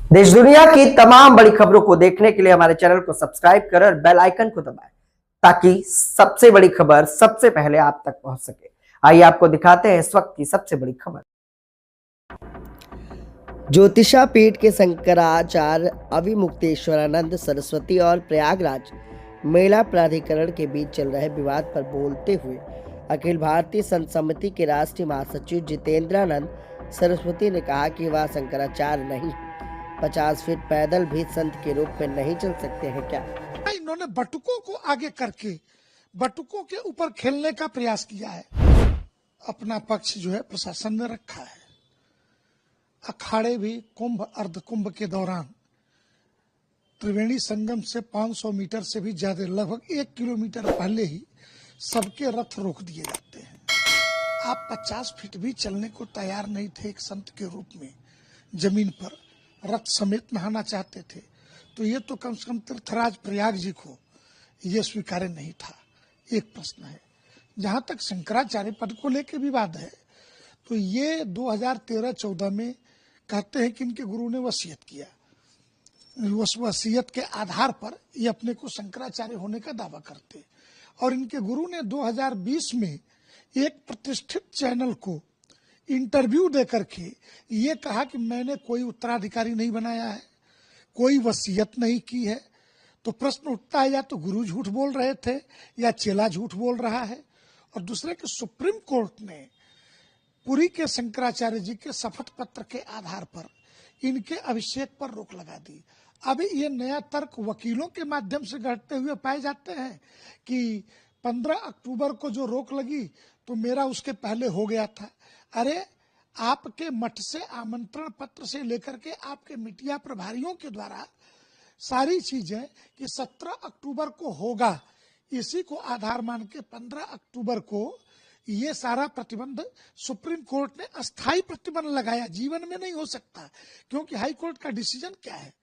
देश दुनिया की तमाम बड़ी खबरों को देखने के लिए हमारे चैनल को सब्सक्राइब करें और बेल आइकन को दबाएं ताकि सबसे बड़ी खबर सबसे पहले आप तक पहुंच सके। आइए आपको दिखाते हैं इस वक्त की सबसे बड़ी खबर। ज्योतिषा पीठ के शंकराचार्य अविमुक्तेश्वरानंद सरस्वती और प्रयागराज मेला प्राधिकरण के बीच चल रहे विवाद पर बोलते हुए अखिल भारतीय संत समिति के राष्ट्रीय महासचिव जितेंद्रानंद सरस्वती ने कहा कि वह शंकराचार्य नहीं, 50 फीट पैदल भी संत के रूप में नहीं चल सकते हैं क्या? इन्होंने बटुकों को आगे करके बटुकों के ऊपर खेलने का प्रयास किया है। अपना पक्ष जो है प्रशासन ने रखा है। अखाड़े भी कुंभ अर्ध कुंभ के दौरान त्रिवेणी संगम से 500 मीटर से भी ज्यादा, लगभग 1 किलोमीटर पहले ही सबके रथ रोक दिए जाते हैं। आप 50 फीट भी चलने को तैयार नहीं थे एक संत के रूप में, जमीन पर रथ समेत नहाना चाहते थे, तो ये तो कम से कम तीर्थराज प्रयाग जी को ये स्वीकार्य नहीं था। एक प्रश्न है। जहां तक शंकराचार्य पद को लेकर विवाद है, तो ये 2013-14 में कहते हैं कि इनके गुरु ने वसीयत किया। उस वसीयत के आधार पर ये अपने को शंकराचार्य होने का दावा करते, और इनके गुरु ने 2020 में एक प्रतिष्ठित चैनल को इंटरव्यू देकर के ये कहा कि मैंने कोई उत्तराधिकारी नहीं बनाया है, कोई वसीयत नहीं की है। तो प्रश्न उठता है, या तो गुरु झूठ बोल रहे थे या चेला झूठ बोल रहा है। और दूसरे के सुप्रीम कोर्ट ने पुरी के शंकराचार्य जी के शपथ पत्र के आधार पर इनके अभिषेक पर रोक लगा दी। अभी ये नया तर्क वकीलों के माध्यम से गढ़ते हुए पाए जाते हैं कि 15 अक्टूबर को जो रोक लगी तो मेरा उसके पहले हो गया था। अरे, आपके मठ से आमंत्रण पत्र से लेकर के आपके मीडिया प्रभारियों के द्वारा सारी चीजें कि 17 अक्टूबर को होगा, इसी को आधार मान के 15 अक्टूबर को ये सारा प्रतिबंध सुप्रीम कोर्ट ने अस्थायी प्रतिबंध लगाया। जीवन में नहीं हो सकता, क्योंकि हाई कोर्ट का डिसीजन क्या है?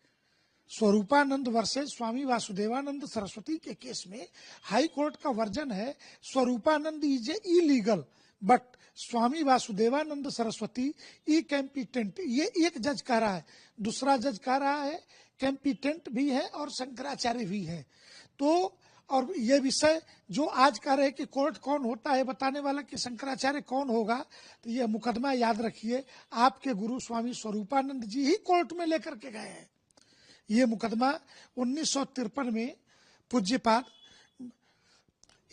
स्वरूपानंद वर्सेस स्वामी वासुदेवानंद सरस्वती के केस में हाई कोर्ट का वर्जन है Swaroopanand is illegal but Swami Vasudevanand Saraswati ई कैंपिटेंट। ये एक जज कह रहा है, दूसरा जज कह रहा है कैंपिटेंट भी है और शंकराचार्य भी है। तो और ये विषय जो आज कह रहे कि कोर्ट कौन होता है बताने वाला कि शंकराचार्य कौन होगा, तो ये मुकदमा याद रखिए आपके गुरु स्वामी स्वरूपानंद जी ही कोर्ट में लेकर के गए हैं। ये मुकदमा 1953 में पूज्यपाद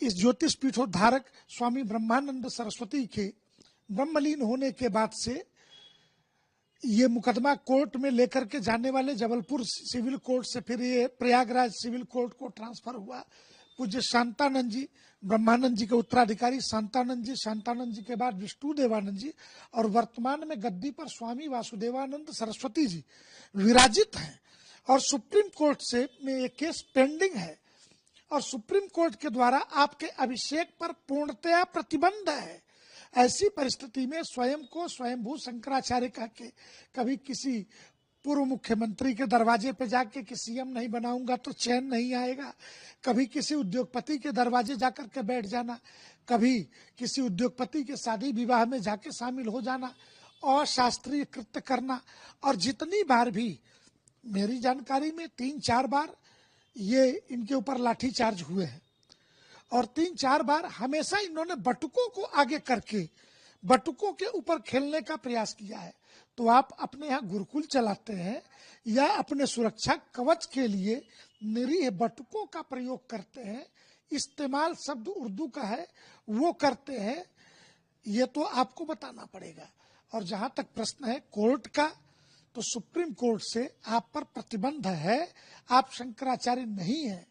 इस ज्योतिष पीठोद्धारक स्वामी ब्रह्मानंद सरस्वती के ब्रह्मलीन होने के बाद से ये मुकदमा कोर्ट में लेकर के जाने वाले जबलपुर सिविल कोर्ट से फिर ये प्रयागराज सिविल कोर्ट को ट्रांसफर हुआ। पूज्य शांतानंद जी, ब्रह्मानंद जी के उत्तराधिकारी शांतानंद जी के बाद विष्णु देवानंद जी, और वर्तमान में गद्दी पर स्वामी वासुदेवानंद सरस्वती जी विराजित हैं। और सुप्रीम कोर्ट से में ये केस पेंडिंग है, और सुप्रीम कोर्ट के द्वारा आपके अभिषेक पर पूर्णतया प्रतिबंध है। ऐसी परिस्थिति में स्वयं को स्वयंभू शंकराचार्य कह के कभी किसी पूर्व मुख्यमंत्री के दरवाजे पे जाके कि सीएम नहीं बनाऊंगा तो चैन नहीं आएगा, कभी किसी उद्योगपति के दरवाजे जाकर के बैठ जाना, कभी किसी उद्योगपति के शादी विवाह में जाके शामिल हो जाना, अशास्त्रीय कृत्य करना। और जितनी बार भी मेरी जानकारी में 3-4 बार ये इनके ऊपर लाठीचार्ज हुए हैं, और 3-4 बार हमेशा इन्होंने बटुकों को आगे करके बटुकों के ऊपर खेलने का प्रयास किया है। तो आप अपने यहाँ गुरुकुल चलाते हैं या अपने सुरक्षा कवच के लिए निरीह बटुकों का प्रयोग करते हैं, इस्तेमाल शब्द उर्दू का है वो करते हैं, ये तो आपको बताना पड़ेगा। और जहां तक प्रश्न है कोर्ट का, तो सुप्रीम कोर्ट से आप पर प्रतिबंध है, आप शंकराचार्य नहीं है।